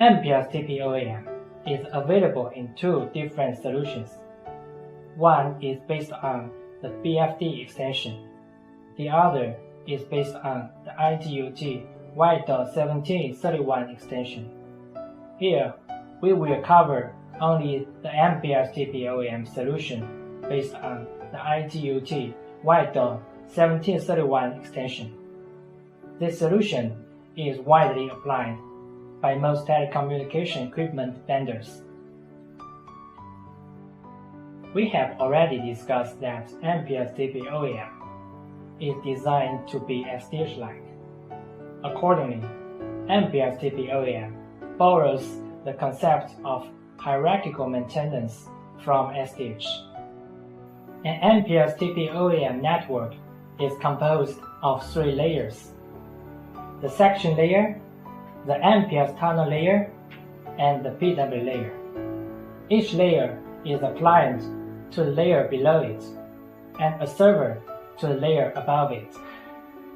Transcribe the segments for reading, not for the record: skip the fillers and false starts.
MPLS TP-OAM is available in two different solutions. One is based on the BFD extension. The other is based on the ITUT Y.1731 extension. Here, we will cover only the MPLS TP-OAM solution based on the ITUT Y.1731 extension. This solution is widely applied by most telecommunication equipment vendors. We have already discussed that MPLS TP-OAM is designed to be SDH-like. Accordingly, MPLS TP-OAM borrows the concept of hierarchical maintenance from SDH. An MPLS TP-OAM network is composed of three layers: the section layer, the MPLS tunnel layer, and the PW layer. Each layer is a client to the layer below it, and a server to the layer above it.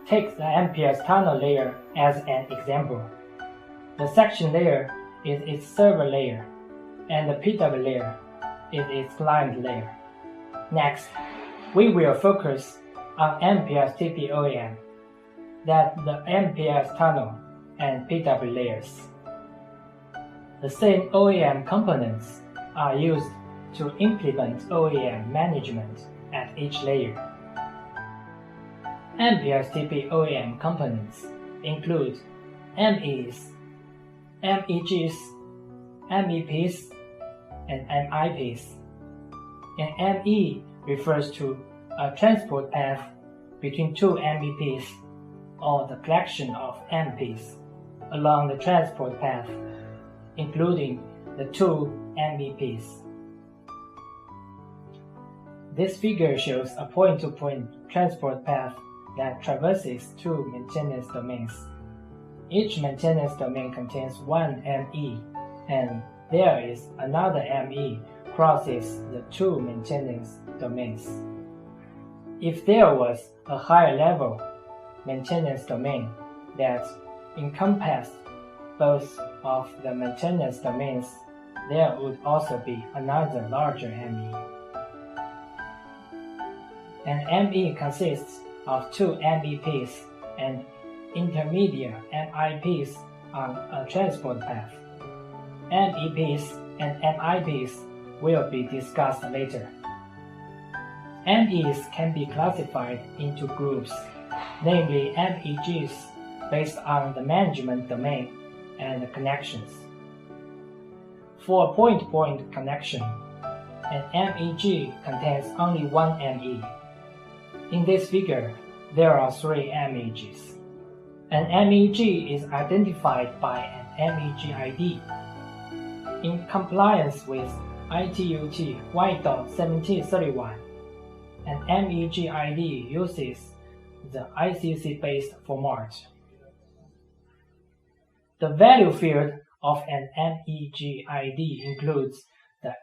Take the MPLS tunnel layer as an example. The section layer is its server layer, and the PW layer is its client layer. Next, we will focus on MPLS TP-OAM, that the MPLS tunnel and PW layers. The same OAM components are used to implement OAM management at each layer. MPLS TP-OAM components include MEs, MEGs, MEPs, and MIPs. An ME refers to a transport path between two MEPs, or the collection of MPs along the transport path, including the two MEPs. This figure shows a point-to-point transport path that traverses two maintenance domains. Each maintenance domain contains one ME, and there is another ME crosses the two maintenance domains. If there was a higher level maintenance domain that encompassed both of the maintenance domains, there would also be another larger ME. An ME consists of two MEPs and intermediate MIPs on a transport path. MEPs and MIPs will be discussed later. MEs can be classified into groups, namely MEGs, based on the management domain and the connections. For a point-to-point connection, an MEG contains only one ME. In this figure, there are three MEGs. An MEG is identified by an MEG ID. In compliance with ITUT Y.1731, an MEG ID uses the ICC-based format. The value field of an MEG ID includes the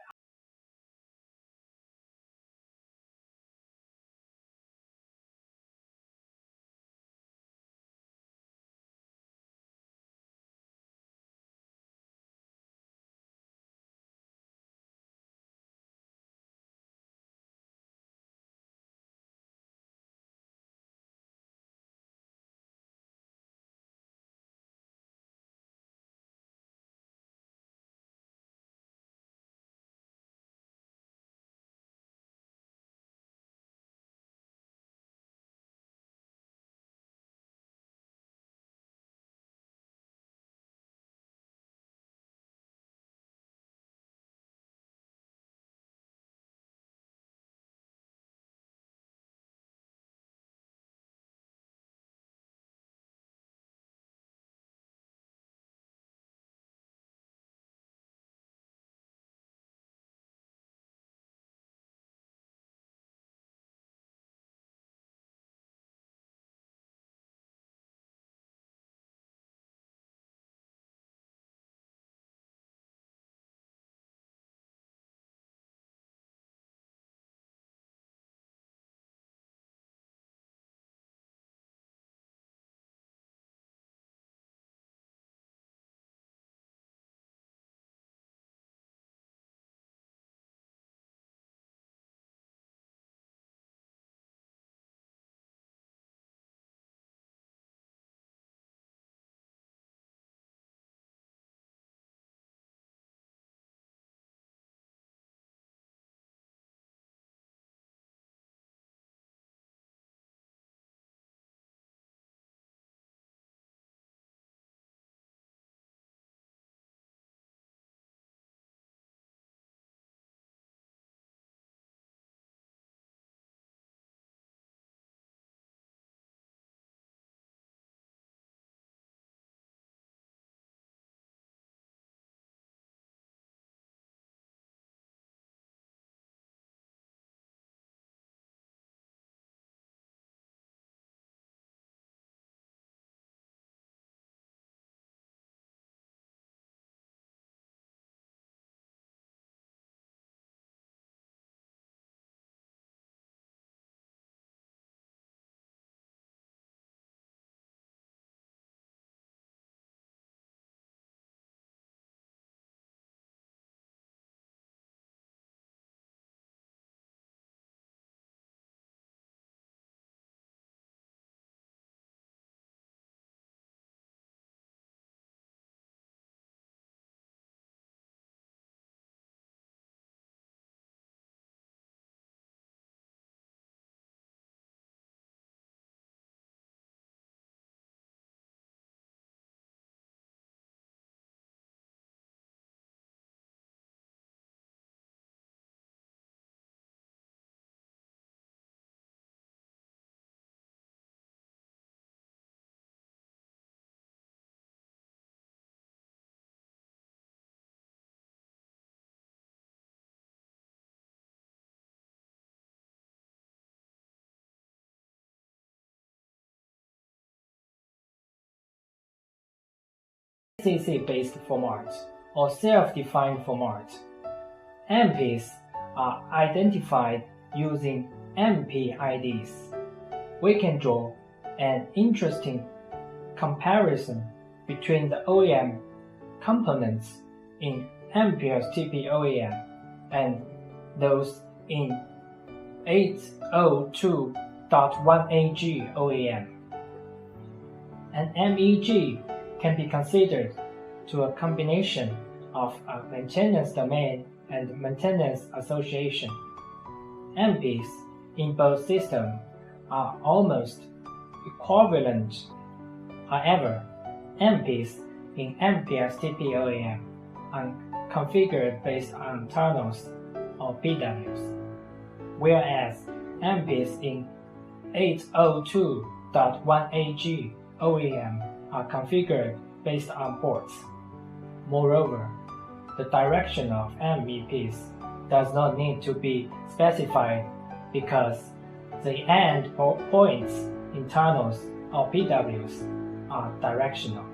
ACC-based format or self-defined format. MPs are identified using MP IDs. We can draw an interesting comparison between the OAM components in MPLS TP-OAM and those in 802.1ag OAM. An MEG can be considered to a combination of a maintenance domain and maintenance association. MPs in both systems are almost equivalent. However, MPs in MPLS TP-OAM are configured based on tunnels or PWs, whereas MPs in 802.1ag OAM are configured based on ports. Moreover, the direction of MVPs does not need to be specified because the end points in tunnels or PWs are directional.